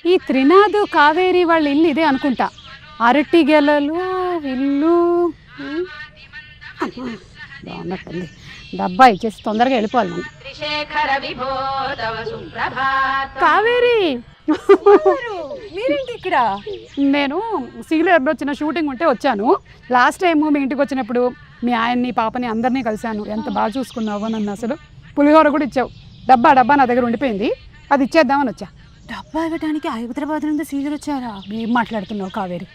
ఈ త్రినాథ్ కావేరి వాళ్ళ ఇల్లు ఇదే అనుకుంటా. అరటి గెలలు ఇల్లు బాగున్నట్టుంది. డబ్బా ఇచ్చేసి తొందరగా వెళ్ళిపోవాలి మనం. కావేరి మీరేంటి ఇక్కడ? నేను సీరియల్ వచ్చిన షూటింగ్ ఉంటే వచ్చాను. లాస్ట్ టైం మీ ఇంటికి వచ్చినప్పుడు మీ ఆయన్ని పాపని అందరినీ కలిశాను. ఎంత బాగా చూసుకున్నావు నన్ను. అసలు పులిహోర కూడా ఇచ్చావు. డబ్బా నా దగ్గర ఉండిపోయింది, అది ఇచ్చేద్దామని వచ్చా. డబ్బా ఇవ్వడానికి హైదరాబాద్ నుండి సీరియల్ వచ్చారా? ఏం మాట్లాడుతున్నావు కావేరి?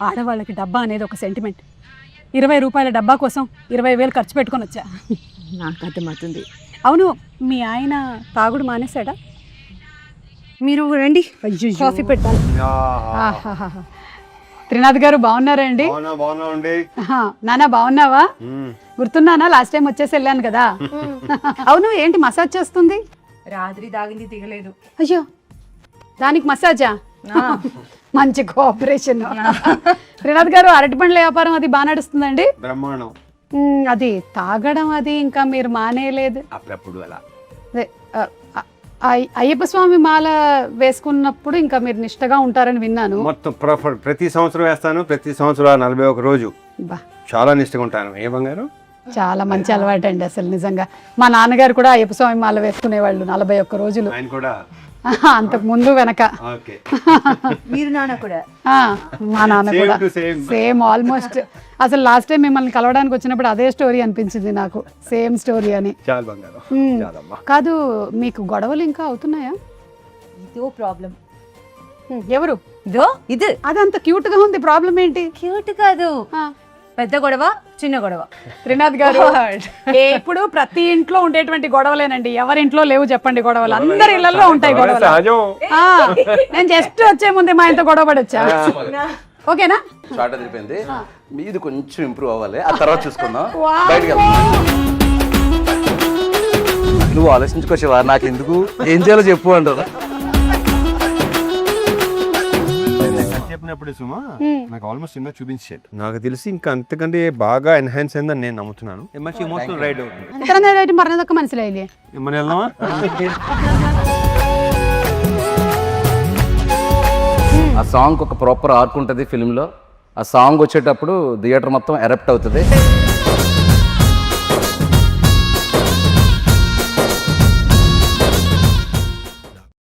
ఆడవాళ్ళకి డబ్బా అనేది ఒక సెంటిమెంట్. 20 రూపాయల డబ్బా కోసం 20,000 ఖర్చు పెట్టుకొని వచ్చా. నాకు అర్థమవుతుంది. అవును, మీ ఆయన తాగుడు మానేశాడా? మీరు రండి, కాఫీ పెట్టాలి. త్రినాథ్ గారు బాగున్నారండి? నానా బాగున్నావా? గుర్తున్నానా? లాస్ట్ టైం వచ్చేసి వెళ్ళాను కదా. అవును, ఏంటి మసాజ్ చేస్తుంది? రాత్రి తాగింది దిగలేదు. అయ్యో, దానికి మసాజా? మంచి కోఆపరేషన్. త్రినాథ్ గారు అరటి పండ్ల వ్యాపారం అది బాగా నడుస్తుందండి? బ్రహ్మాండం. అది తాగడం అది ఇంకా మీరు మానేయలేదు? అప్పుడప్పుడు అలా. అయ్యప్ప స్వామి మాల వేసుకున్నప్పుడు ఇంకా మీరు నిష్టగా ఉంటారని విన్నాను. మొత్తం ప్రతి సంవత్సరం వేస్తాను. ప్రతి సంవత్సరం 41 రోజు చాలా నిష్టగా ఉంటాను. ఏ బంగారు? చాలా మంచి అలవాటు అండి అసలు నిజంగా. మా నాన్నగారు కూడా అయ్యప్ప స్వామి మాల వేసుకునేవాళ్ళు 41 రోజులు. ఆయన కూడా అంతకు ముందు వెనక. మీరు నాన్న కూడా? మా నాన్న కూడా సేమ్ ఆల్మోస్ట్. అసలు లాస్ట్ టైం మిమ్మల్ని కలవడానికి వచ్చినప్పుడు అదే స్టోరీ అనిపించింది నాకు, సేమ్ స్టోరీ అని. కాదు, మీకు గొడవలు ఇంకా అవుతున్నాయా? ఇదో ప్రాబ్లం. ఎవరు? ఇది అదంత క్యూట్ గా ఉంది, ప్రాబ్లం ఏంటి? క్యూట్ కాదు, పెద్ద గొడవ చిన్న గొడవ. త్రినాథ్ గారు, ఇప్పుడు ప్రతి ఇంట్లో ఉండేటువంటి గొడవలేనండి. ఎవరింట్లో లేవు చెప్పండి గొడవలు? అందరి ఇళ్లలో ఉంటాయి గొడవలు. నేను జస్ట్ వచ్చే ముందే మా ఇంత గొడవ పడొచ్చా? ఓకేనా? షార్ట్ అయిపోయింది, మీది కొంచెం ఇంప్రూవ్ అవ్వాలి, ఆ తర్వాత చూసుకుందాం. బయటకు వెళ్దాం. నువ్వు ఆలోచించుకోవచ్చేవా? నాకు ఎందుకు, ఏం చేయాలో చెప్పు అంటారా? సుమా నాకు ఆల్మోస్ట్ సినిమా చూపించాడు. నాకు తెలిసి ఇంకా అంతకంటే బాగా ఎన్హాన్స్ అయిందని నేను నమ్ముతున్నాను. మంచి ఎమోషనల్ రైడ్ అవుతుంది. మరణదొక్క మనసులైలే మనం వెళ్దామా? ఆ సాంగ్ ఒక ప్రాపర్ ఆర్క్ ఉంటుంది ఫిల్మ్ లో. ఆ సాంగ్ వచ్చేటప్పుడు థియేటర్ మొత్తం ఎరప్ట్ అవుతుంది.